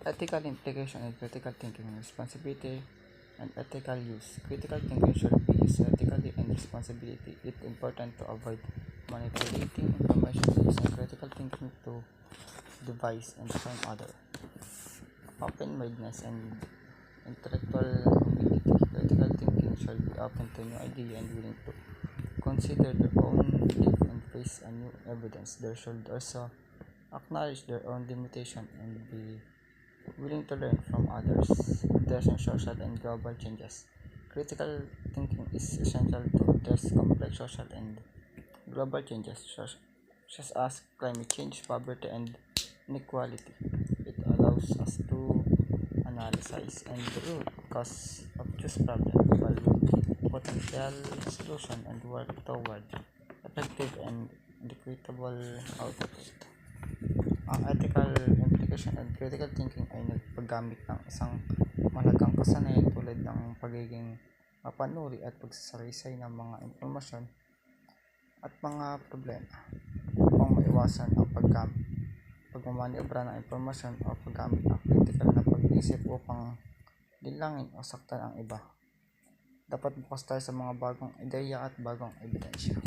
Ethical implication and critical thinking, responsibility and ethical use. Critical thinking should be used ethically and responsibility. It's important to avoid manipulating information using critical thinking to devise and harm others. Open-mindedness and intellectual humility. Critical thinking should be open to new ideas and willing to consider their own belief and face a new evidence. They should also acknowledge their own limitation and be willing to learn from others, addressing social and global changes. Critical thinking is essential to address complex social and global changes such as climate change, poverty, and inequality. It allows us to analyze and root cause of these problems, evaluate potential solution, and work toward effective and equitable output. Ang ethical implication at critical thinking ay nagpagamit ng isang mahalagang kasanayan tulad ng pagiging mapanuri at pagsasalaysay ng mga impormasyon at mga problema upang maiwasan ang pagmamaniobra ng impormasyon o paggamit ng critical na pag-iisip upang linlangin o saktan ang iba. Dapat bukas tayo sa mga bagong ideya at bagong ebidensya.